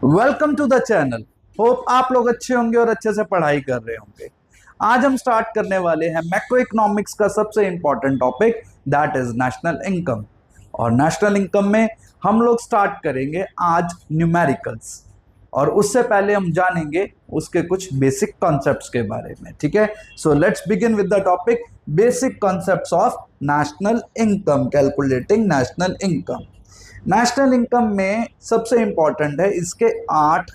Welcome to the channel. Hope आप लोग अच्छे होंगे और अच्छे से पढ़ाई कर रहे होंगे। आज हम स्टार्ट करने वाले हैं मैक्रो इकोनॉमिक्स का सबसे important topic, that is national income. और नेशनल इनकम में हम लोग स्टार्ट करेंगे आज न्यूमेरिकल्स, और उससे पहले हम जानेंगे उसके कुछ बेसिक कॉन्सेप्ट्स के बारे में। ठीक है, so let's begin with the topic basic concepts of national income, calculating national income. National income में सबसे इंपॉर्टेंट है इसके 8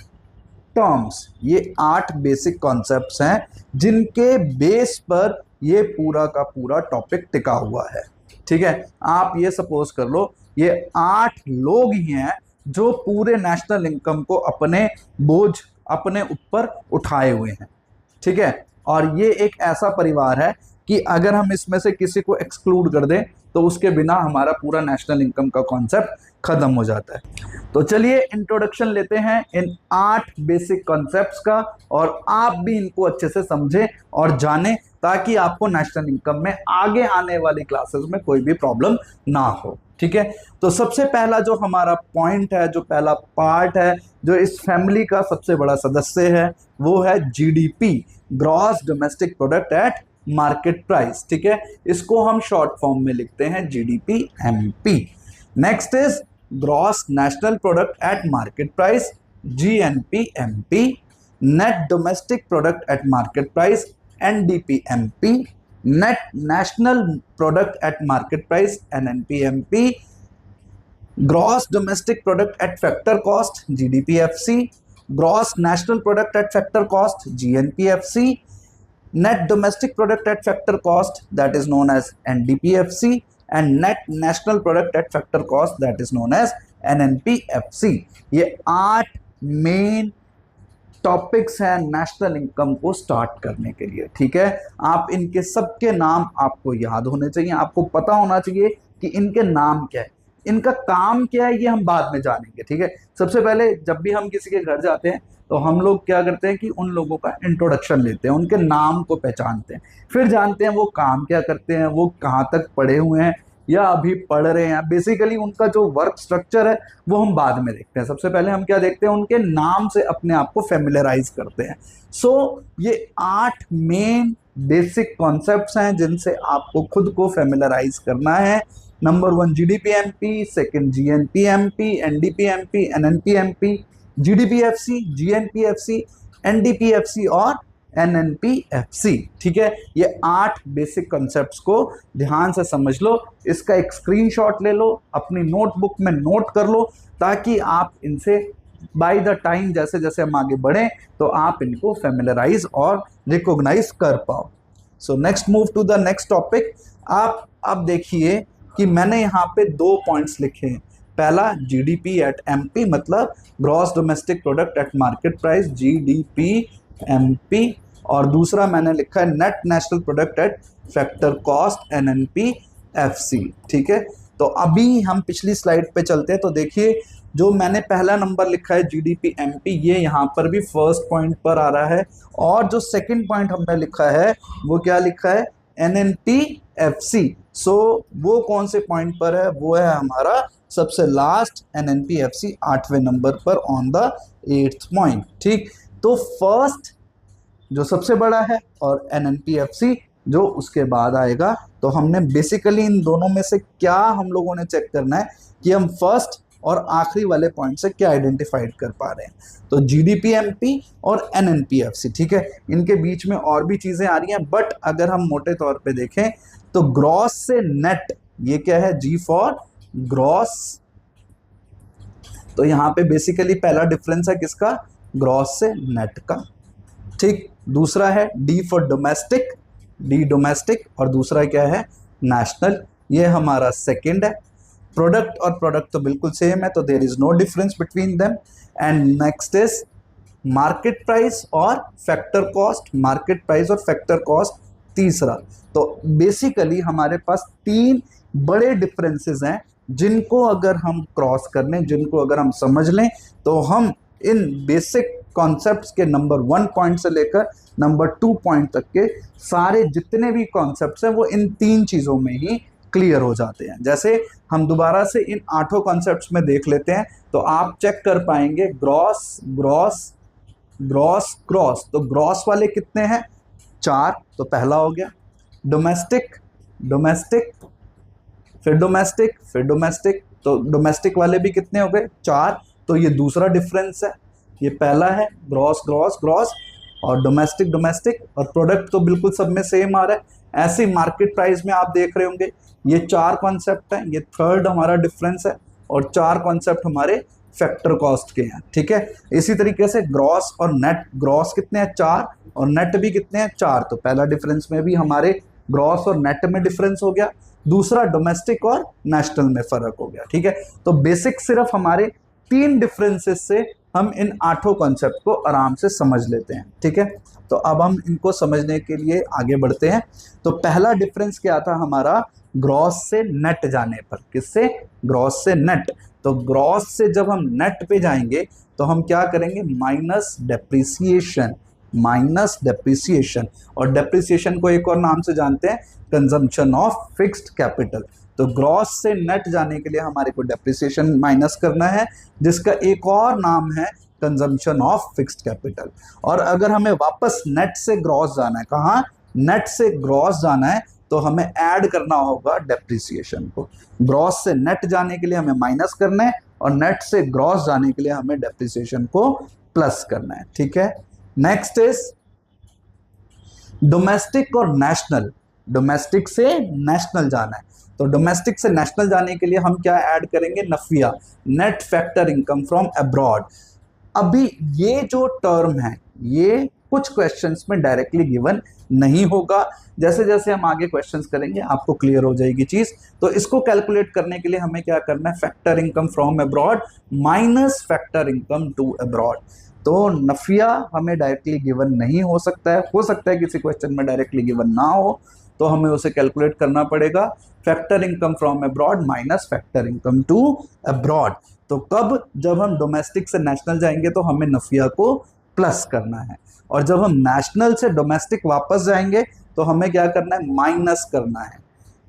टर्म्स। ये 8 बेसिक कॉन्सेप्ट्स हैं जिनके बेस पर ये पूरा का पूरा टॉपिक टिका हुआ है। ठीक है, आप ये सपोज कर लो ये 8 लोग ही हैं जो पूरे नेशनल इनकम को अपने बोझ अपने ऊपर उठाए हुए हैं। ठीक है, और ये एक ऐसा परिवार है कि अगर हम इसमें से किसी को एक्सक्लूड कर दें तो उसके बिना हमारा पूरा नेशनल इनकम का कॉन्सेप्ट खत्म हो जाता है। तो चलिए इंट्रोडक्शन लेते हैं इन 8 बेसिक कॉन्सेप्ट्स का, और आप भी इनको अच्छे से समझें और जानें ताकि आपको नेशनल इनकम में आगे आने वाली क्लासेस में कोई भी प्रॉब्लम ना हो। ठीक है, तो सबसे पहला जो हमारा पॉइंट है, जो पहला पार्ट है, जो इस फैमिली का सबसे बड़ा सदस्य है, वो है GDP, gross domestic product at market price. ठीक है, इसको हम शॉर्ट फॉर्म में लिखते हैं GDP MP. Next is gross national product at market price, GNP MP. Net domestic product at market price, NDP MP. Net national product at market price, NNP MP. Gross domestic product at factor cost, GDPFC. Gross national product at factor cost, GNPFC. net domestic product at factor cost, that is known as NDPFC, and net national product at factor cost, that is known as NNPFC। ये 8 main topics हैं national income को start करने के लिए। ठीक है, आप इनके सबके नाम आपको याद होने चाहिए, आपको पता होना चाहिए कि इनके नाम क्या है, इनका काम क्या है, ये हम बाद में जानेंगे। ठीक है, सबसे पहले जब भी हम किसी के घर जाते हैं तो हम लोग क्या करते हैं कि उन लोगों का इंट्रोडक्शन लेते हैं, उनके नाम को पहचानते हैं, फिर जानते हैं वो काम क्या करते हैं, वो कहाँ तक पढ़े हुए हैं या अभी पढ़ रहे हैं। बेसिकली उनका जो वर्क स्ट्रक्चर है वो हम बाद में देखते हैं। सबसे पहले हम क्या देखते हैं, उनके नाम से अपने आप को फेमिलराइज करते हैं। सो ये 8 मेन बेसिक कॉन्सेप्ट्स हैं जिनसे आपको खुद को फेमिलराइज करना है। नंबर 1 जीडीपीएमपी, सेकंड जीएनपीएमपी, एनडीपीएमपी, एनएनपीएमपी, जीडीपीएफसी, जीएनपीएफसी, एनडीपीएफसी और एनएनपीएफसी। ठीक है, ये 8 बेसिक कॉन्सेप्ट्स को ध्यान से समझ लो, इसका एक स्क्रीनशॉट ले लो, अपनी नोटबुक में नोट कर लो, ताकि आप इनसे बाय द टाइम जैसे जैसे हम आगे बढ़ें तो आप इनको फेमिलराइज और रिकॉग्नाइज कर पाओ। So next move to the next topic. आप अब देखिए कि मैंने यहाँ पे 2 पॉइंट्स लिखे हैं। पहला जीडीपी एट एमपी, मतलब gross domestic product at market price, GDP MP, और दूसरा मैंने लिखा है net national product at factor cost, NNPFC. ठीक है, तो अभी हम पिछली स्लाइड पे चलते हैं। तो देखिए जो मैंने पहला नंबर लिखा है जीडीपी एमपी, ये यहाँ पर भी फर्स्ट पॉइंट पर आ रहा है, और जो सेकंड पॉइंट हमने लिखा है वो क्या लिखा है, एनएनपीएफसी। सो वो कौन से पॉइंट पर है, वो है हमारा सबसे लास्ट एनएनपीएफसी 8वें नंबर पर ऑन द 8th पॉइंट। ठीक, तो फर्स्ट जो सबसे बड़ा है और एनएनपीएफसी जो उसके बाद आएगा। तो हमने बेसिकली इन दोनों में से क्या हम लोगों ने चेक करना है कि हम फर्स्ट और आखिरी वाले पॉइंट से क्या आइडेंटिफाइड कर पा रहे हैं। तो जीडीपीएमपी और एनएनपीएफसी, ठीक है, इनके बीच में और भी चीजें आ रही हैं, बट अगर हम मोटे तौर पे देखें तो ग्रॉस से नेट, ये क्या है, जी फॉर ग्रॉस। तो यहां पे बेसिकली पहला डिफरेंस है किसका, ग्रॉस से नेट का। ठीक, दूसरा है D for domestic, D domestic, और दूसरा क्या है, नेशनल, ये हमारा सेकंड है। प्रोडक्ट और प्रोडक्ट तो बिल्कुल सेम है, तो there is no difference between them. And next is market price और फैक्टर कॉस्ट, मार्केट प्राइस और फैक्टर कॉस्ट तीसरा। तो बेसिकली हमारे पास 3 बड़े डिफरेंसेस हैं जिनको अगर हम क्रॉस कर लें, जिनको अगर हम समझ लें, तो हम इन बेसिक कॉन्सेप्ट्स के नंबर 1 पॉइंट से लेकर नंबर 2 पॉइंट तक के सारे जितने भी कॉन्सेप्ट्स हैं वो इन 3 चीज़ों में ही क्लियर हो जाते हैं। जैसे हम दोबारा से इन 8 कॉन्सेप्ट्स में देख लेते हैं तो आप चेक कर पाएंगे ग्रॉस ग्रॉस ग्रॉस ग्रॉस। तो ग्रॉस वाले कितने हैं? 4, तो पहला हो गया। डोमेस्टिक डोमेस्टिक फिर डोमेस्टिक फिर डोमेस्टिक, तो डोमेस्टिक वाले भी कितने हो गए? 4, तो ये दूसरा डिफरेंस है। ये पहला है ग्रॉस ग्रॉस ग्रॉस और डोमेस्टिक डोमेस्टिक, और प्रोडक्ट तो बिल्कुल सब में सेम आ रहा है। ऐसे मार्केट प्राइस में आप देख रहे होंगे ये 4 कॉन्सेप्ट हैं, ये थर्ड हमारा डिफरेंस है और 4 कॉन्सेप्ट हमारे फैक्टर कॉस्ट के हैं। ठीक है, इसी तरीके से ग्रॉस और नेट, ग्रॉस कितने हैं? 4 और नेट भी कितने हैं? 4, तो पहला डिफरेंस में भी हमारे ग्रॉस और नेट में डिफरेंस हो गया। दूसरा डोमेस्टिक और नेशनल में फर्क हो गया। ठीक है, तो बेसिक सिर्फ हमारे 3 डिफरेंसेस से हम इन 8 कॉन्सेप्ट को आराम से समझ लेते हैं। ठीक है, तो अब हम इनको समझने के लिए आगे बढ़ते हैं। तो पहला डिफरेंस क्या था हमारा? ग्रॉस से नेट जाने पर। किससे? ग्रॉस से नेट। तो ग्रॉस से जब हम नेट पे जाएंगे तो हम क्या करेंगे? Minus depreciation, minus depreciation. और डेप्रिसिएशन को एक और नाम से जानते हैं, कंजम्पशन ऑफ फिक्स्ड कैपिटल। तो ग्रॉस से नेट जाने के लिए हमारे को डेप्रिसिएशन माइनस करना है, जिसका एक और नाम है कंजम्पशन ऑफ फिक्स्ड कैपिटल। और अगर हमें वापस नेट से ग्रॉस जाना है, कहाँ? नेट से ग्रॉस जाना है, तो हमें ऐड करना होगा डेप्रिसिएशन को। ग्रॉस से नेट जाने के लिए हमें माइनस करना है और नेट से ग्रॉस जाने के लिए हमें डेप्रिसिएशन को प्लस करना है। ठीक है, नेक्स्ट इज डोमेस्टिक और नेशनल। डोमेस्टिक से नेशनल जाना है, तो डोमेस्टिक से नेशनल जाने के लिए हम क्या ऐड करेंगे? NFIA, net factor income from abroad. अभी ये जो टर्म है ये कुछ क्वेश्चंस में डायरेक्टली गिवन नहीं होगा। जैसे जैसे हम आगे क्वेश्चंस करेंगे आपको क्लियर हो जाएगी चीज। तो इसको कैलकुलेट करने के लिए हमें क्या करना है? Factor income from abroad minus factor income to abroad. तो नफिया हमें डायरेक्टली गिवन नहीं हो सकता है किसी क्वेश्चन में डायरेक्टली गिवन ना हो, तो हमें उसे कैलकुलेट करना पड़ेगा। Factor income from abroad minus factor income to abroad. तो कब? जब हम डोमेस्टिक से नेशनल जाएंगे तो हमें नफिया को प्लस करना है, और जब हम नेशनल से डोमेस्टिक वापस जाएंगे तो हमें क्या करना है? माइनस करना है।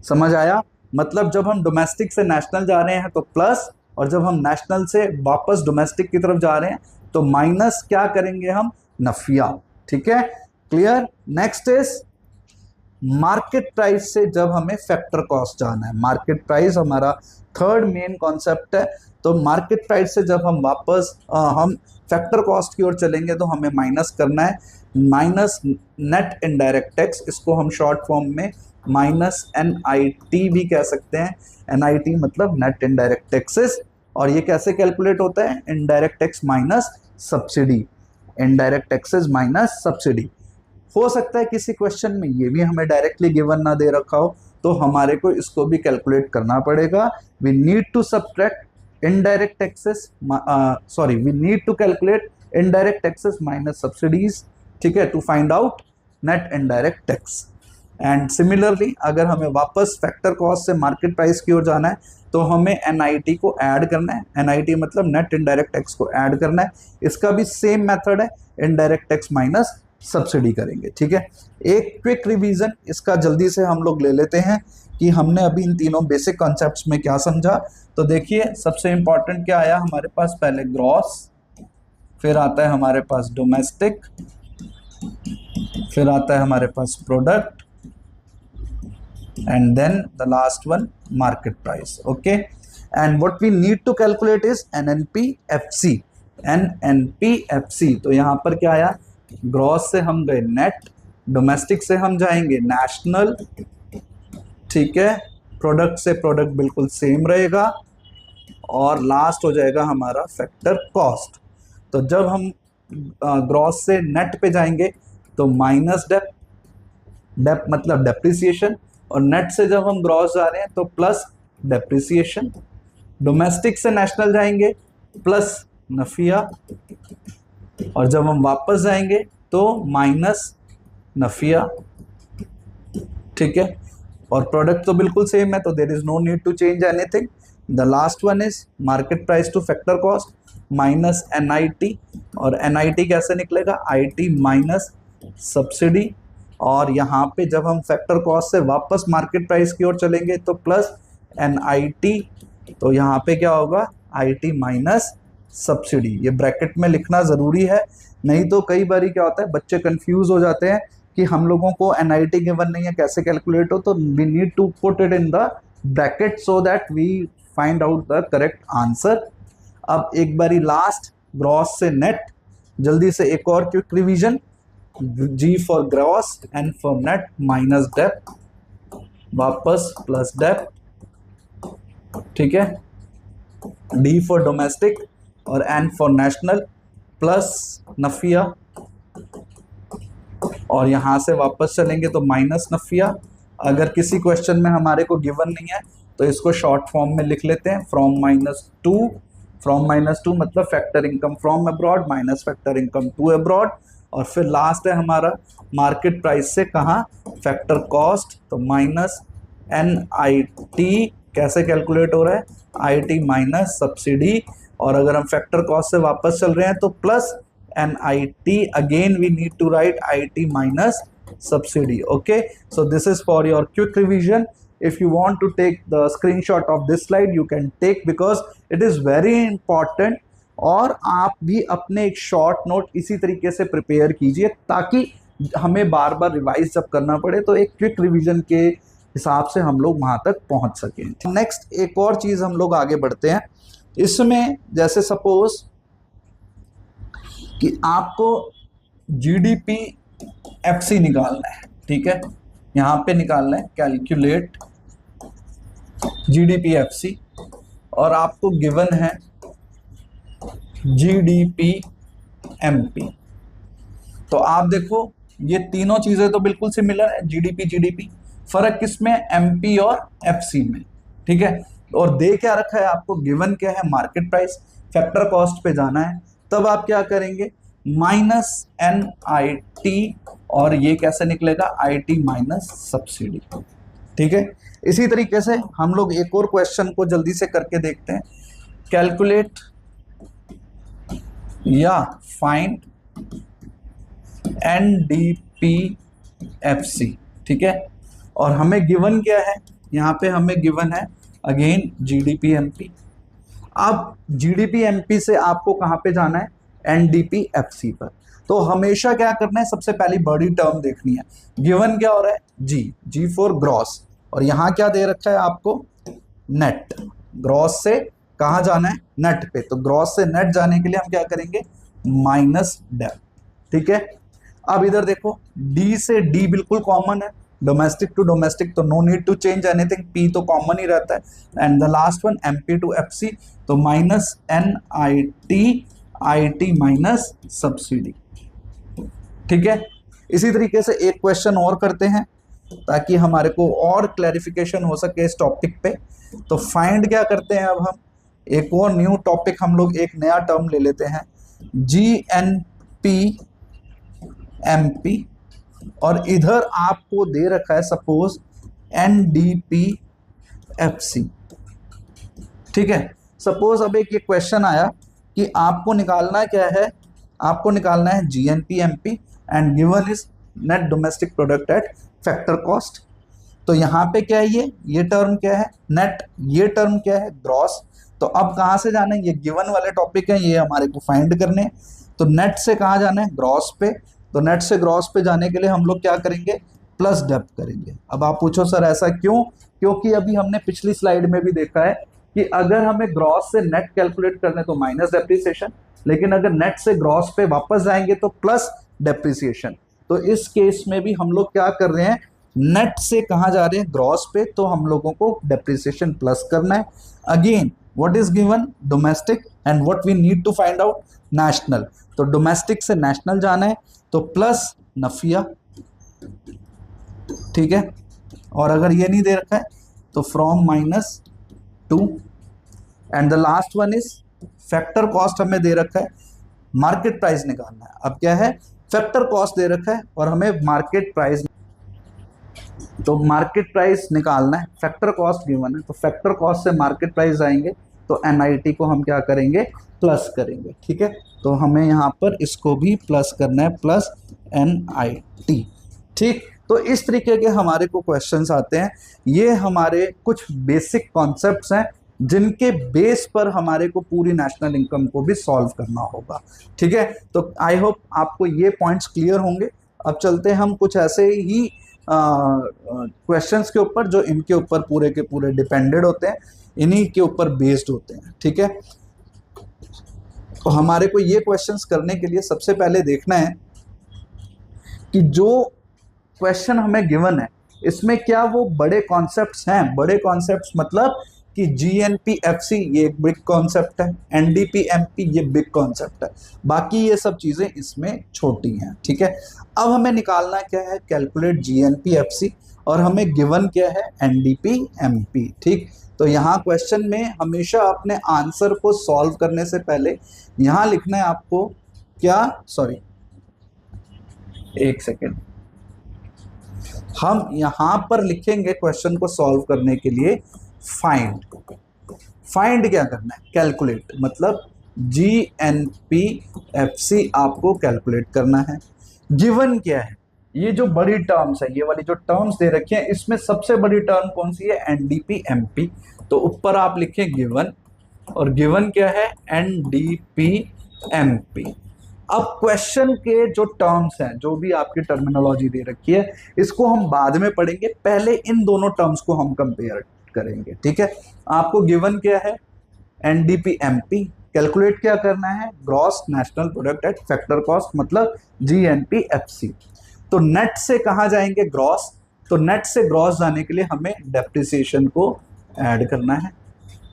समझ आया? मतलब जब हम डोमेस्टिक से नेशनल जा रहे हैं तो प्लस, और जब हम नेशनल से वापस डोमेस्टिक की तरफ जा रहे हैं तो माइनस क्या करेंगे हम? नफिया। ठीक है, clear? Next is market price से जब हमें फैक्टर कॉस्ट जाना है। मार्केट प्राइस हमारा थर्ड मेन कॉन्सेप्ट है। तो मार्केट प्राइस से जब हम वापस हम फैक्टर कॉस्ट की ओर चलेंगे तो हमें माइनस करना है, माइनस नेट इनडायरेक्ट टैक्स। इसको हम शॉर्ट फॉर्म में माइनस NIT भी कह सकते हैं। NIT मतलब नेट इनडायरेक्ट टैक्सेस। और ये कैसे कैलकुलेट होता है? Indirect tax minus subsidy, indirect taxes minus subsidy. हो सकता है किसी क्वेश्चन में ये भी हमें डायरेक्टली गिवन ना दे रखा हो, तो हमारे को इसको भी कैलकुलेट करना पड़ेगा। We need to subtract indirect taxes, we need to calculate indirect taxes minus subsidies. ठीक है, to find out net indirect tax. And similarly अगर हमें वापस फैक्टर कॉस्ट से मार्केट प्राइस की ओर जाना है तो हमें NIT को ऐड करना है। NIT मतलब नेट इनडायरेक्ट टैक्स को ऐड करना है। इसका भी सेम मेथड है, इनडायरेक्ट टैक्स माइनस सब्सिडी करेंगे। ठीक है, एक क्विक रिवीजन इसका जल्दी से हम लोग ले लेते हैं कि हमने अभी इन तीनों बेसिक कॉन्सेप्ट्स में क्या समझा। तो देखिए सबसे इंपॉर्टेंट क्या आया हमारे पास? पहले ग्रॉस, फिर आता है हमारे पास डोमेस्टिक, फिर आता है हमारे पास product, and then the last one market price. Okay, and what we need to calculate is NNPFC. NNPFC तो यहाँ पर क्या आया? ग्रॉस से हम गए नेट, डोमेस्टिक से हम जाएंगे नेशनल। ठीक है, प्रोडक्ट से प्रोडक्ट बिल्कुल सेम रहेगा, और लास्ट हो जाएगा हमारा फैक्टर कॉस्ट। तो जब हम ग्रॉस से नेट पे जाएंगे तो माइनस डेप, डेप मतलब डेप्रिसिएशन, और नेट से जब हम ग्रॉस जा रहे हैं तो प्लस डेप्रिसिएशन। डोमेस्टिक से नेशनल जाएंगे प्लस नफिया, और जब हम वापस जाएंगे तो माइनस नफिया। ठीक है, और प्रोडक्ट तो बिल्कुल सेम है, तो there is no need to change anything. The last one is market price to factor cost minus NIT, और NIT कैसे निकलेगा? IT माइनस सब्सिडी, और यहाँ पे जब हम फैक्टर कॉस्ट से वापस मार्केट प्राइस की ओर चलेंगे तो प्लस NIT, तो यहाँ पे क्या होगा IT माइनस सब्सिडी। ये ब्रैकेट में लिखना ज़रूरी है, नहीं तो कई बार क्या होता है बच्चे कंफ्यूज हो जाते हैं कि हम लोगों को NIT गिवन नहीं है कैसे कैलकुलेट हो, तो we need to put it in the bracket so that we find out the correct answer. अब एक बारी लास्ट ग्रॉस से नेट, जल्दी से एक और quick revision, G for gross, N for net minus depth, वापस प्लस डेप्थ, ठीक है, D फॉर डोमेस्टिक और N for national plus Nafiya, और यहां से वापस चलेंगे तो माइनस नफिया। अगर किसी क्वेश्चन में हमारे को गिवन नहीं है तो इसको शॉर्ट फॉर्म में लिख लेते हैं, फ्रॉम माइनस टू मतलब factor income from abroad minus factor income to abroad, और फिर लास्ट है हमारा मार्केट प्राइस से कहाँ फैक्टर कॉस्ट, तो माइनस NIT कैसे कैलकुलेट हो रहा है IT माइनस सब्सिडी, और अगर हम फैक्टर कॉस्ट से वापस चल रहे हैं तो plus NIT, again we need to write IT minus subsidy. Okay, so this is for your quick revision. If you want to take the screenshot of this slide you can take because it is very important, और आप भी अपने एक short note इसी तरीके से prepare कीजिए ताकि हमें बार बार रिवाइज जब करना पड़े तो एक क्विक रिवीजन के हिसाब से हम लोग वहां तक पहुंच सकें। नेक्स्ट एक और चीज हम लोग आगे बढ़ते हैं, इसमें जैसे सपोज कि आपको GDP FC निकालना है, ठीक है, यहां पे निकालना है कैलकुलेट GDP FC, और आपको गिवन है GDP MP। तो आप देखो ये तीनों चीजें तो बिल्कुल सिमिलर है, GDP, फर्क किसमें MP और FC में, ठीक है। और दे क्या रखा है आपको, गिवन क्या है मार्केट प्राइस, फैक्टर कॉस्ट पे जाना है, तब आप क्या करेंगे माइनस NIT, और ये कैसे निकलेगा IT माइनस सब्सिडी, ठीक है। इसी तरीके से हम लोग एक और क्वेश्चन को जल्दी से करके देखते हैं, कैलकुलेट या फाइंड NDP FC, ठीक है, और हमें गिवन क्या है, यहाँ पे हमें गिवन है अगेन GDP MP। अब GDP MP से आपको कहाँ पे जाना है NDP FC पर, तो हमेशा क्या करना है, सबसे पहली बड़ी टर्म देखनी है, गिवन क्या हो रहा है G फॉर ग्रॉस, और यहाँ क्या दे रखा है आपको नेट, ग्रॉस से कहाँ जाना है नेट पे, तो ग्रॉस से नेट जाने के लिए हम क्या करेंगे माइनस डेप्थ, ठीक है। अब इधर देखो D से D बिल्कुल कॉमन है, डोमेस्टिक टू डोमेस्टिक, तो no need to change anything, P तो कॉमन ही रहता है, and the last one MP to FC, तो minus NIT IT minus subsidy, ठीक है। इसी तरीके से एक क्वेश्चन और करते हैं ताकि हमारे को और क्लैरिफिकेशन हो सके इस टॉपिक पे। तो फाइंड क्या करते हैं, अब हम एक और न्यू टॉपिक, हम लोग एक नया टर्म ले लेते हैं GNP MP, और इधर आपको दे रखा है सपोज NDP FC, ठीक है। सपोज अब एक ये क्वेश्चन आया कि आपको निकालना क्या है, आपको निकालना है GNP MP and given is net domestic product at factor cost. तो यहाँ पे क्या है, ये टर्म क्या है नेट, ये टर्म क्या है ग्रॉस। तो अब कहाँ से जाना है, ये गिवन वाले टॉपिक है, ये हमारे को फाइंड करने हैं। तो नेट से कहाँ जाना है ग्रॉस पे, तो नेट से ग्रॉस पे जाने के लिए हम लोग क्या करेंगे प्लस डेप्थ करेंगे। अब आप पूछो सर ऐसा क्यों, क्योंकि अभी हमने पिछली स्लाइड में भी देखा है कि अगर हमें ग्रॉस से नेट कैलकुलेट करना है तो माइनस डेप्रिसिएशन, लेकिन अगर नेट से ग्रॉस पे वापस जाएंगे तो प्लस डेप्रिसिएशन। तो इस केस में भी हम लोग क्या कर रहे हैं, नेट से कहाँ जा रहे हैं ग्रॉस पे, तो हम लोगों को डेप्रिसिएशन प्लस करना है। Again what is given domestic and what we need to find out national, तो डोमेस्टिक से नेशनल जाना है तो प्लस नफिया, ठीक है। और अगर ये नहीं दे रखा है तो from minus to, and the last one is factor cost हमें दे रखा है, मार्केट प्राइस निकालना है। अब क्या है फैक्टर कॉस्ट दे रखा है और हमें मार्केट प्राइस, तो मार्केट प्राइस निकालना है, फैक्टर कॉस्ट गिवन है तो फैक्टर कॉस्ट से मार्केट प्राइस आएंगे तो NIT को हम क्या करेंगे प्लस करेंगे, ठीक है। तो हमें यहाँ पर इसको भी प्लस करना है, प्लस NIT, ठीक, तो इस तरीके के हमारे को क्वेश्चंस आते हैं। ये हमारे कुछ बेसिक कॉन्सेप्ट्स हैं जिनके बेस पर हमारे को पूरी नेशनल इनकम को भी सॉल्व करना होगा। ठीक है, तो आई होप आपको ये पॉइंट्स क्लियर होंगे। अब चलते हैं हम कुछ ऐसे ही क्वेश्चंस के ऊपर जो इनके ऊपर पूरे के पूरे डिपेंडेड होते हैं, इन्हीं के ऊपर बेस्ड होते हैं। ठीक है, तो हमारे को ये क्वेश्चंस करने के लिए सबसे पहले देखना है कि जो क्वेश्चन हमें गिवन है इसमें क्या वो बड़े कॉन्सेप्ट्स हैं। बड़े कॉन्सेप्ट्स मतलब कि जीएनपीएफसी ये एक बिग कॉन्सेप्ट है, एनडीपीएमपी ये बिग कॉन्सेप्ट है, बाकी ये सब चीजें इसमें छोटी हैं। ठीक है, अब हमें निकालना क्या है, कैलकुलेट जीएनपीएफसी, और हमें गिवन क्या है, एनडीपीएमपी। ठीक, तो यहाँ क्वेश्चन में हमेशा अपने आंसर को सॉल्व करने से पहले यहाँ लिखना है आपको क्या, सॉरी एक सेकेंड, हम यहां पर लिखेंगे क्वेश्चन को सॉल्व करने के लिए फाइंड। फाइंड क्या करना है, कैलकुलेट, मतलब जीएनपीएफसी आपको कैलकुलेट करना है। गिवन क्या है, ये जो बड़ी टर्म्स है, ये वाली जो टर्म्स दे रखी है, इसमें सबसे बड़ी टर्म कौन सी है, एनडीपीएमपी। तो ऊपर आप लिखें गिवन, और गिवन क्या है, एनडीपीएमपी। अब क्वेश्चन के जो टर्म्स हैं, जो भी आपकी टर्मिनोलॉजी दे रखी है, इसको हम बाद में पढ़ेंगे, पहले इन दोनों टर्म्स को हम कंपेयर करेंगे। ठीक है, आपको गिवन क्या है, एनडीपीएमपी, कैलकुलेट क्या करना है, gross national product at factor cost, मतलब जीएनपीएफसी। तो नेट से कहाँ जाएंगे, ग्रॉस, तो नेट से ग्रॉस जाने के लिए हमें डेप्रिसिएशन को ऐड करना है।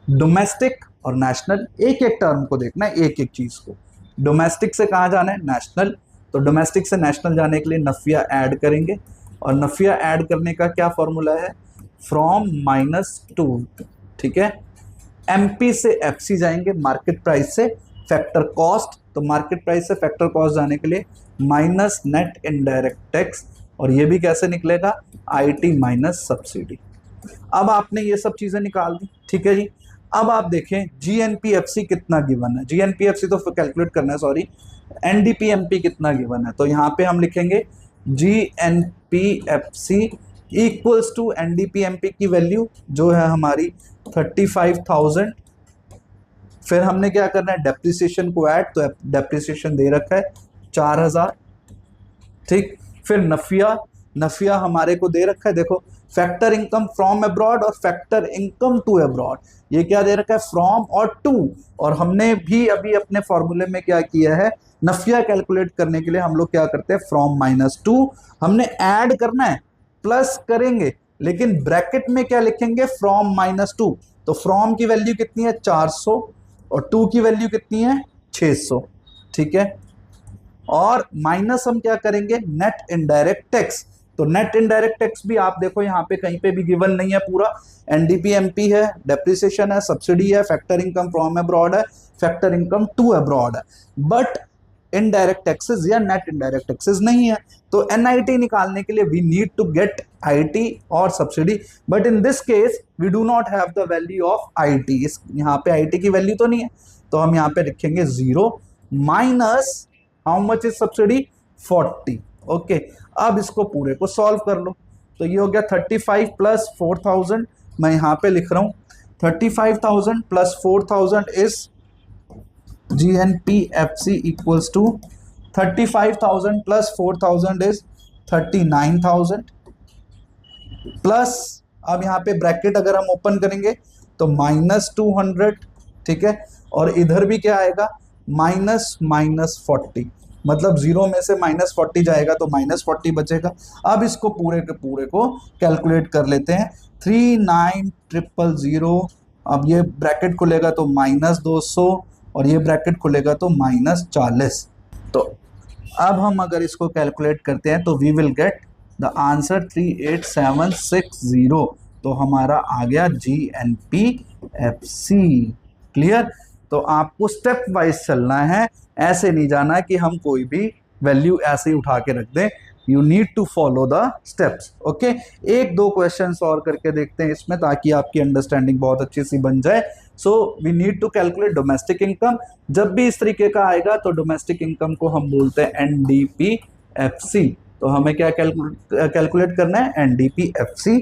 डोमेस्टिक और नेशनल, एक एक टर्म को देखना है, एक एक चीज को। डोमेस्टिक से कहाँ जाना है, नेशनल, तो डोमेस्टिक से नेशनल जाने के लिए नफिया ऐड करेंगे, और नफिया ऐड करने का क्या फॉर्मूला है, फ्रॉम -2। ठीक है, एमपी से एफसी जाएंगे, मार्केट प्राइस से फैक्टर कॉस्ट, तो मार्केट प्राइस से फैक्टर कॉस्ट जाने के लिए माइनस नेट इनडायरेक्ट टैक्स, और ये भी कैसे निकलेगा, आईटी माइनस सब्सिडी। अब आपने ये सब चीजें निकाल दी। ठीक है जी, अब आप देखें जीएनपीएफसी कितना गिवन है, जीएनपीएफसी तो कैलकुलेट करना है, सॉरी, एनडीपीएमपी कितना गिवन है, तो यहाँ पे हम लिखेंगे जीएनपीएफसी इक्वल्स टू एनडीपीएमपी की वैल्यू जो है हमारी 35,000। फिर हमने क्या करना है, डेप्रिसिएशन को ऐड, तो डेप्रिसिएशन दे रखा है 4,000। ठीक, फिर नफिया हमारे को दे रखा है, देखो फैक्टर इनकम फ्रॉम अब्रॉड और फैक्टर इनकम टू अब्रॉड, ये क्या दे रखा है, फ्रॉम और टू। और हमने भी अभी अपने फॉर्मूले में क्या किया है, नफिया कैलकुलेट करने के लिए हम लोग क्या करते हैं, फ्रॉम -2 हमने ऐड करना है, प्लस करेंगे, लेकिन ब्रैकेट में क्या लिखेंगे, फ्रॉम -2। तो फ्रॉम की वैल्यू कितनी है, 400, और टू की वैल्यू कितनी है, 600। ठीक है, और माइनस हम क्या करेंगे, नेट इनडायरेक्ट टैक्स। तो नेट इनडायरेक्ट टैक्स भी आप देखो यहाँ पे कहीं पे भी गिवन नहीं है, पूरा एनडीपीएमपी है, डेप्रिसिएशन है, सब्सिडी है, फैक्टर इनकम फ्रॉम अब्रॉड है, फैक्टर इनकम टू अब्रॉड है, बट इनडायरेक्ट टैक्सेस या नेट इनडायरेक्ट टैक्सेस नहीं है। तो एनआईटी निकालने के लिए we need to get IT और subsidy, but in this case we do not have the value of IT. इस यहाँ पे आईटी की वैल्यू तो नहीं है, तो हम यहाँ पे लिखेंगे 0 minus how much is subsidy, 40। Okay, अब इसको पूरे को सॉल्व कर लो, तो ये हो गया 35 प्लस 4,000, मैं यहाँ पे लिख रहा हूँ 35,000 plus 4,000 is GNPFC equals to 35,000 plus 4,000 is 39,000 plus, अब यहाँ पे ब्रैकेट अगर हम ओपन करेंगे तो -200। ठीक है, और इधर भी क्या आएगा, -40, मतलब 0 में से -40 जाएगा तो -40 बचेगा। अब इसको पूरे के पूरे को कैलकुलेट कर लेते हैं, 39,000, अब ये ब्रैकेट खुलेगा तो -200 और ये ब्रैकेट खुलेगा तो -40। तो अब हम अगर इसको कैलकुलेट करते हैं तो we will get the answer 38,760। तो हमारा आ गया GNPFC। क्लियर, तो आपको स्टेप वाइज चलना है, ऐसे नहीं जाना कि हम कोई भी वैल्यू ऐसे ही उठा के रख दें, you need to follow the steps. Okay, एक दो क्वेश्चन और करके देखते हैं इसमें, ताकि आपकी अंडरस्टैंडिंग बहुत अच्छी सी बन जाए। So we need to calculate domestic income. जब भी इस तरीके का आएगा तो डोमेस्टिक इनकम को हम बोलते हैं NDPFC। तो हमें क्या कैलकुलेट करना है, NDP-FC।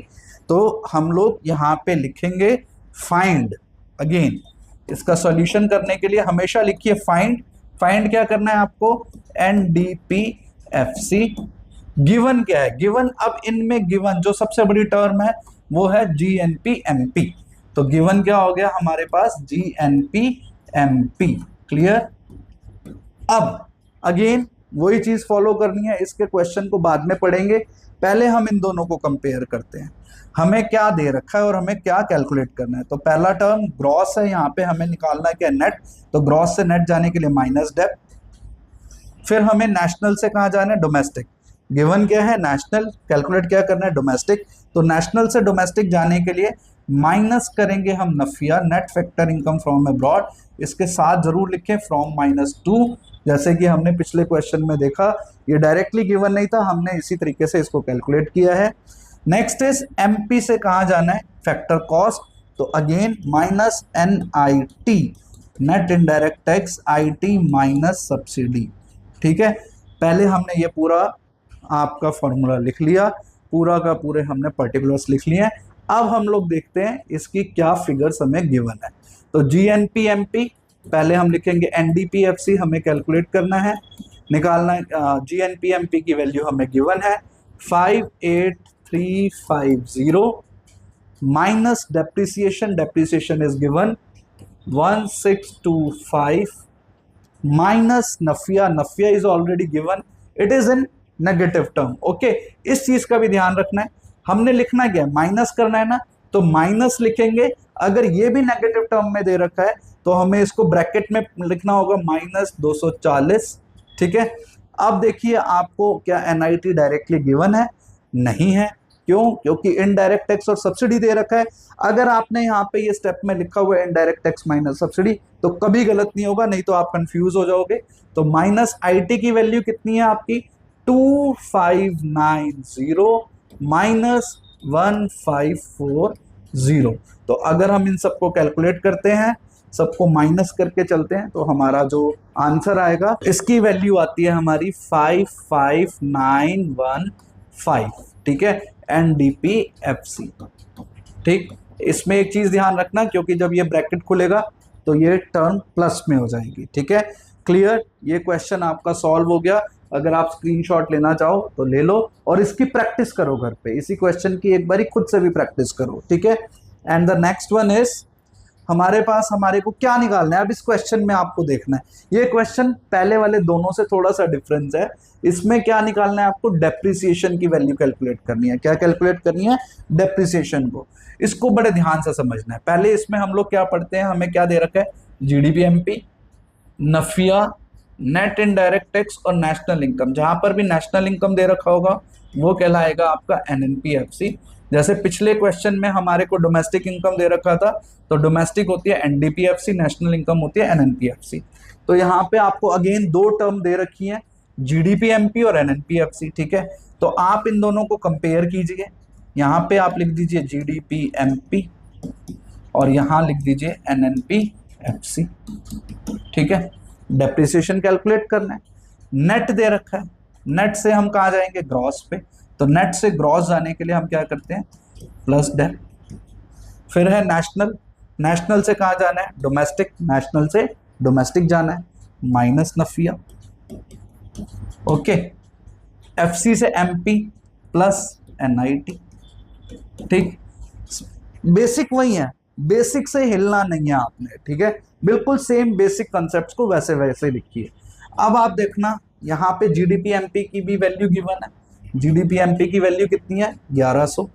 तो हम लोग यहाँ पे लिखेंगे फाइंड। अगेन इसका सॉल्यूशन करने के लिए हमेशा लिखिए फाइंड। फाइंड क्या करना है आपको, NDP-FC। गिवन क्या है, गिवन, अब इनमें गिवन जो सबसे बड़ी टर्म है वो है GNP-MP। तो गिवन क्या हो गया हमारे पास, GNP-MP। क्लियर। अब अगेन वही चीज फॉलो करनी है, इसके क्वेश्चन को बाद में पढ़ेंगे, पहले हम इन दोनों को कंपेयर करते हैं। हमें क्या दे रखा है और हमें क्या कैलकुलेट करना है। तो पहला टर्म ग्रॉस है, यहाँ पे हमें निकालना है क्या, नेट। तो ग्रॉस से नेट जाने के लिए माइनस डेप्थ। फिर हमें नेशनल से कहाँ जाना है, डोमेस्टिक। गिवन क्या है, नेशनल, कैलकुलेट क्या करना है, डोमेस्टिक। तो नेशनल से डोमेस्टिक जाने के लिए माइनस करेंगे हम NFIA, net factor income from abroad. इसके साथ जरूर लिखें फ्रॉम -2, जैसे कि हमने पिछले क्वेश्चन में देखा, ये डायरेक्टली गिवन नहीं था, हमने इसी तरीके से इसको कैलकुलेट किया है। नेक्स्ट इज MP से कहाँ जाना है, फैक्टर कॉस्ट। तो again -NIT, net indirect tax, IT minus subsidy. ठीक है, पहले हमने ये पूरा आपका फॉर्मूला लिख लिया, पूरा का पूरे हमने पर्टिकुलर्स लिख लिए। अब हम लोग देखते हैं इसकी क्या फिगर्स हमें गिवन है। तो GNP-MP पहले हम लिखेंगे, NDP-FC हमें कैलकुलेट करना है, निकालना है। GNP-MP की वैल्यू हमें गिवन है 58350 minus depreciation, depreciation is given 1625 minus NFIA, NFIA is already given, it is in negative term. Okay, इस चीज का भी ध्यान रखना है, हमने लिखना क्या है, माइनस करना है ना, तो माइनस लिखेंगे। अगर ये भी नेगेटिव टर्म में दे रखा है तो हमें इसको ब्रैकेट में लिखना होगा -240। ठीक है, अब देखिए आपको क्या NIT डायरेक्टली गिवन है, नहीं है। क्यों, क्योंकि इनडायरेक्ट टैक्स और सब्सिडी दे रखा है। अगर आपने यहाँ पे ये स्टेप में लिखा हुआ है इनडायरेक्ट टैक्स माइनस सब्सिडी, तो कभी गलत नहीं होगा, नहीं तो आप कंफ्यूज हो जाओगे। तो -IT की वैल्यू कितनी है आपकी, 2590 माइनस 1540। तो अगर हम इन सबको कैलकुलेट करते हैं, सबको माइनस करके चलते हैं, तो हमारा जो आंसर आएगा, इसकी वैल्यू आती है हमारी 55915। ठीक है, NDP-FC। ठीक, इसमें एक चीज ध्यान रखना, क्योंकि जब ये ब्रैकेट खुलेगा तो ये टर्म प्लस में हो जाएगी। ठीक है, क्लियर। ये क्वेश्चन आपका सॉल्व हो गया। अगर आप स्क्रीनशॉट लेना चाहो तो ले लो और इसकी प्रैक्टिस करो घर पे, इसी क्वेश्चन की एक बारी खुद से भी प्रैक्टिस करो। ठीक है, and the next one is, हमारे पास हमारे को क्या निकालना है। अब इस क्वेश्चन में आपको देखना है, ये क्वेश्चन पहले वाले दोनों से थोड़ा सा डिफरेंस है। इसमें क्या निकालना है आपको, डेप्रिसिएशन की वैल्यू कैलकुलेट करनी है। क्या कैलकुलेट करनी है, डेप्रिसिएशन को। इसको बड़े ध्यान से समझना है। पहले इसमें हम लोग क्या पढ़ते हैं, हमें क्या दे रखा है, GDP-MP, Nafiya, net indirect tax और नेशनल इनकम। जहां पर भी नेशनल इनकम दे रखा होगा वो कहलाएगा आपका NNP-FC। जैसे पिछले क्वेश्चन में हमारे को डोमेस्टिक इनकम दे रखा था, तो डोमेस्टिक होती है NDP-FC, नेशनल इनकम होती है NNP-FC। तो यहाँ पे आपको अगेन दो टर्म दे रखी है, GDP-MP और NNP-FC। ठीक है, तो आप इन दोनों को कंपेयर कीजिए। यहाँ पे आप लिख दीजिए GDP-MP और यहाँ लिख दीजिए NNP-FC। ठीक है, डेप्रिसिएशन कैलकुलेट करना है, नेट दे रखा है, नेट से हम कहाँ जाएंगे, ग्रॉस पे। तो नेट से ग्रॉस जाने के लिए हम क्या करते हैं, प्लस डेप। फिर है नेशनल, नेशनल से कहाँ जाना है, डोमेस्टिक, नेशनल से डोमेस्टिक जाना है, माइनस नफिया। ओके, FC से MP प्लस NIT। ठीक, बेसिक वही है, बेसिक से हिलना नहीं है आपने। ठीक है, बिल्कुल सेम बेसिक कॉन्सेप्ट्स को वैसे वैसे लिखिए। अब आप देखना, यहाँ पे GDP-MP की भी वैल्यू गिवन है। GDP-MP की वैल्यू कितनी है, 1100।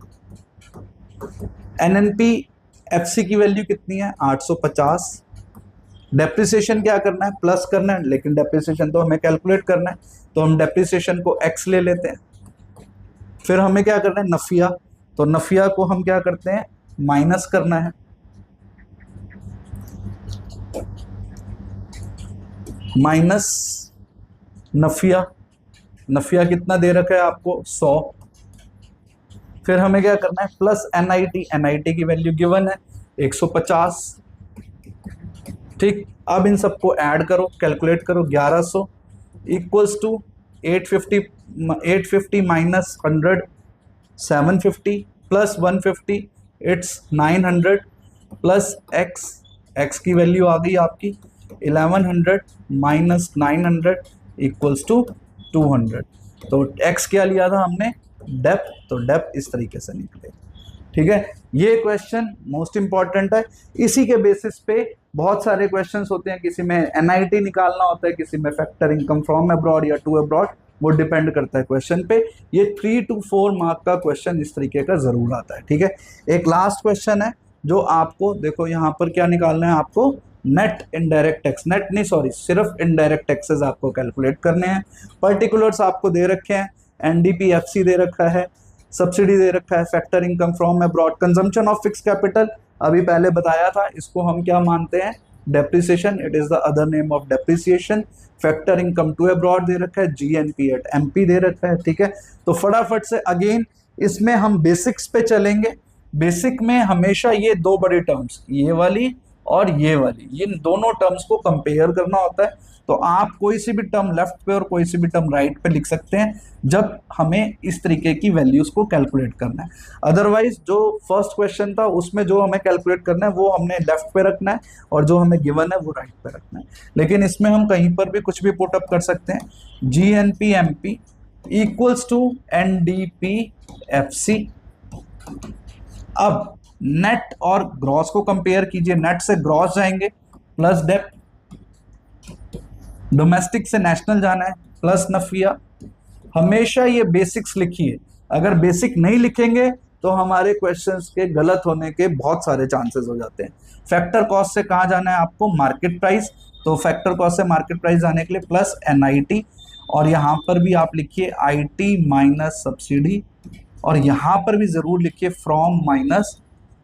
NNP-FC की वैल्यू कितनी है, 850। डेप्रिसिएशन क्या करना है, प्लस करना है, लेकिन डेप्रिसिएशन तो हमें कैलकुलेट करना है, तो हम डेप्रिसिएशन को X ले लेते हैं। फिर हमें क्या करना है, नफिया, तो नफिया को हम क्या करते हैं, माइनस करना है। माइनस नफिया, नफिया कितना दे रखा है आपको, 100। फिर हमें क्या करना है, प्लस NIT, NIT की वैल्यू गिवन है 150। ठीक, अब इन सबको ऐड करो, कैलकुलेट करो, 1100 equals to 850 minus 100 750 plus 150 it's 900 plus x की वैल्यू आ गई आपकी 1100 माइनस 900 इक्वल्स टू 200। तो x क्या लिया था हमने, डेप्थ, तो डेप्थ इस तरीके से निकले। ठीक है, ये क्वेश्चन मोस्ट इंपॉर्टेंट है। इसी के बेसिस पे बहुत सारे क्वेश्चंस होते हैं, किसी में एनआईटी निकालना होता है, किसी में फैक्टर इनकम फ्रॉम अब्रॉड या टू अब्रॉड, वो डिपेंड करता है क्वेश्चन पे। ये 3 to 4 मार्क का क्वेश्चन इस तरीके का जरूर आता है। ठीक है, एक लास्ट क्वेश्चन है जो आपको देखो यहाँ पर क्या निकालना है, आपको नेट इनडायरेक्ट टैक्स, नेट नहीं सॉरी, सिर्फ इनडायरेक्ट टैक्सेस आपको कैलकुलेट करने हैं। पर्टिकुलर्स आपको दे रखे हैं, एनडीपीएफसी दे रखा है, सब्सिडी दे रखा है, factor income from abroad, consumption of fix capital अभी पहले बताया था, इसको हम क्या मानते हैं, depreciation, it is the other name of depreciation. Factor income to abroad दे रखा है, जीएनपी एट एमपी दे रखा है। ठीक है, तो फटाफट से अगेन इसमें हम बेसिक्स पे चलेंगे। बेसिक में हमेशा ये दो बड़ी टर्म्स, ये वाली और ये वाली, ये दोनों टर्म्स को कंपेयर करना होता है। तो आप कोई सी भी टर्म लेफ्ट पे और कोई सी भी टर्म राइट पे लिख सकते हैं जब हमें इस तरीके की वैल्यूज को कैलकुलेट करना है। अदरवाइज जो फर्स्ट क्वेश्चन था उसमें जो हमें कैलकुलेट करना है वो हमने लेफ्ट पे रखना है और जो हमें गिवन है वो राइट पे रखना है। लेकिन इसमें हम कहीं पर भी कुछ भी पुट अप कर सकते हैं। GNP MP equals to NDP FC. अब नेट और ग्रॉस को कंपेयर कीजिए, नेट से ग्रॉस जाएंगे प्लस डेप्थ, डोमेस्टिक से नेशनल जाना है प्लस नफिया। हमेशा ये बेसिक्स लिखिए, अगर बेसिक नहीं लिखेंगे तो हमारे क्वेश्चंस के गलत होने के बहुत सारे चांसेस हो जाते हैं। फैक्टर कॉस्ट से कहाँ जाना है आपको, मार्केट प्राइस, तो फैक्टर कॉस्ट से मार्केट प्राइस जाने के लिए प्लस एनआईटी, और यहाँ पर भी आप लिखिए आईटी माइनस सब्सिडी, और यहाँ पर भी जरूर लिखिए फ्रॉम माइनस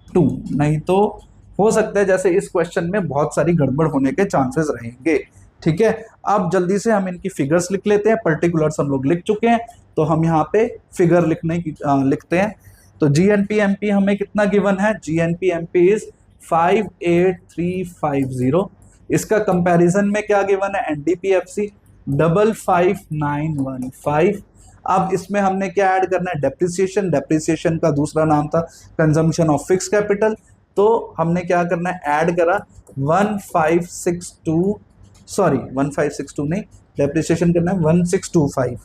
टू, नहीं तो हो सकता है जैसे इस क्वेश्चन में बहुत सारी गड़बड़ होने के चांसेस रहेंगे। ठीक है, अब जल्दी से हम इनकी फिगर्स लिख लेते हैं। पर्टिकुलर्स हम लोग लिख चुके हैं, तो हम यहाँ पे फिगर लिखते हैं। तो जीएनपीएमपी हमें कितना गिवन है, जीएनपीएमपी इज 58350। इसका कंपैरिजन में क्या गिवन है, एनडीपीएफसी 55915। अब इसमें हमने क्या ऐड करना है, डेप्रिसिएशन, डेप्रिसिएशन का दूसरा नाम था कंजम्पशन ऑफ फिक्स कैपिटल, तो हमने क्या करना है, ऐड करा 1562 नहीं, डेप्रिसिएशन करना है 1625।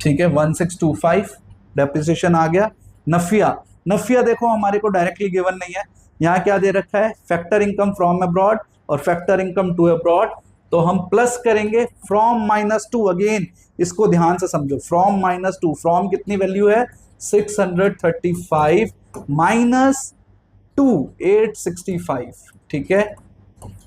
ठीक है, 1625 डेप्रिसिएशन आ गया। नफिया देखो हमारे को डायरेक्टली गिवन नहीं है, यहाँ क्या दे रखा है, फैक्टर इनकम फ्रॉम अब्रॉड और फैक्टर इनकम टू अब्रॉड, तो हम प्लस करेंगे फ्रॉम माइनस टू। अगेन इसको ध्यान से समझो, फ्रॉम माइनस टू, फ्रॉम कितनी वैल्यू है 635 माइनस 2 865। ठीक है,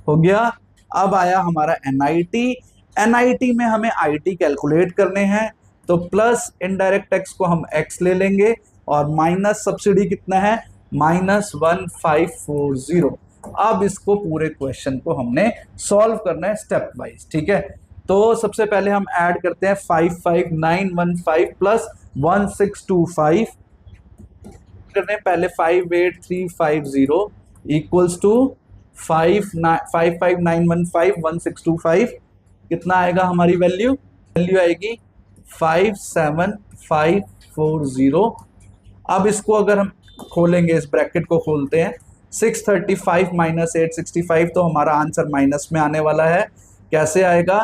हो गया। अब आया हमारा एनआईटी में हमें आईटी कैलकुलेट करने हैं, तो प्लस इनडायरेक्ट टैक्स को हम एक्स ले लेंगे और माइनस सब्सिडी कितना है -1540। अब इसको पूरे क्वेश्चन को हमने सॉल्व करना है स्टेप वाइज। ठीक है, तो सबसे पहले हम ऐड करते हैं 55915 प्लस 1625 करने, पहले 58350 इक्वल्स टू 55915 1625, कितना आएगा हमारी वैल्यू आएगी 57540। अब इसको अगर हम खोलेंगे, इस ब्रैकेट को खोलते हैं, 635 माइनस 865, तो हमारा आंसर माइनस में आने वाला है। कैसे आएगा,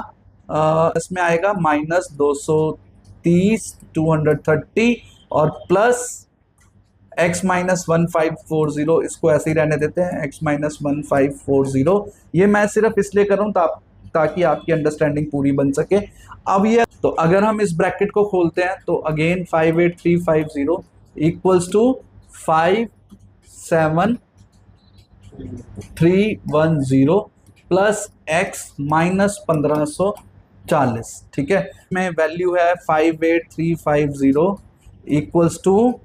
इसमें आएगा -230 230 और प्लस x माइनस 1540, इसको ऐसे ही रहने देते हैं, x माइनस 1540। ये मैं सिर्फ इसलिए कर रहा हूँ ताकि आपकी अंडरस्टैंडिंग पूरी बन सके। अब ये, तो अगर हम इस ब्रैकेट को खोलते हैं तो again 58350 equals to 57310 plus x minus 1540। ठीक है, में वैल्यू है 58350 इक्वल्स टू,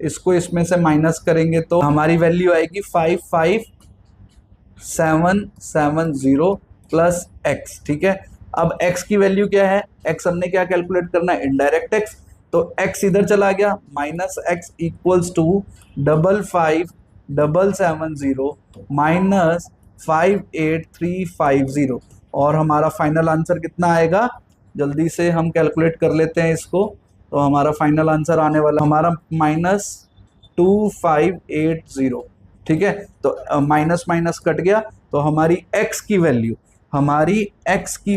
इसको इसमें से माइनस करेंगे तो हमारी वैल्यू आएगी 55770 प्लस x। ठीक है, अब x की वैल्यू क्या है, x हमने क्या कैलकुलेट करना है, इनडायरेक्ट टैक्स, तो x इधर चला गया, minus x equals to 55 770 minus 58350, और हमारा फाइनल आंसर कितना आएगा, जल्दी से हम कैलकुलेट कर लेते हैं इसको। तो हमारा फाइनल आंसर आने वाला हमारा -2580। ठीक है, तो माइनस माइनस कट गया, तो हमारी एक्स की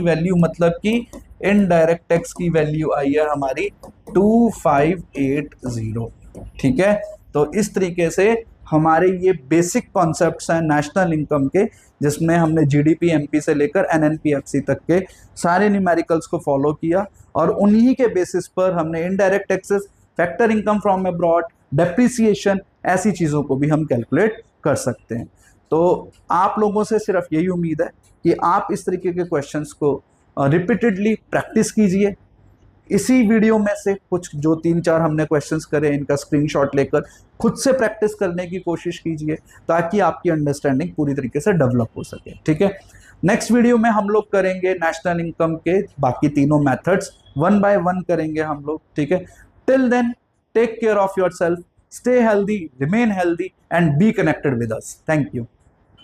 वैल्यू मतलब कि इनडायरेक्ट टैक्स की वैल्यू आई है हमारी 2580। ठीक है, तो इस तरीके से हमारे ये बेसिक कॉन्सेप्ट्स हैं नेशनल इनकम के, जिसमें हमने जीडीपी एमपी से लेकर एनएनपीएफसी तक के सारे न्यूमेरिकल्स को फॉलो किया, और उन्हीं के बेसिस पर हमने indirect taxes, factor income from abroad, depreciation, ऐसी चीज़ों को भी हम कैलकुलेट कर सकते हैं। तो आप लोगों से सिर्फ यही उम्मीद है कि आप इस तरीके के क्वेश्चंस को रिपीटेडली प्रैक्टिस कीजिए। इसी वीडियो में से कुछ जो 3-4 हमने क्वेश्चंस करे, इनका स्क्रीनशॉट लेकर खुद से प्रैक्टिस करने की कोशिश कीजिए, ताकि आपकी अंडरस्टैंडिंग पूरी तरीके से डेवलप हो सके। ठीक है, नेक्स्ट वीडियो में हम लोग करेंगे नेशनल इनकम के बाकी तीनों मेथड्स, 1 बाय 1 करेंगे हम लोग। ठीक है, till then take care of your self, stay healthy, remain healthy and be connected with us. Thank you.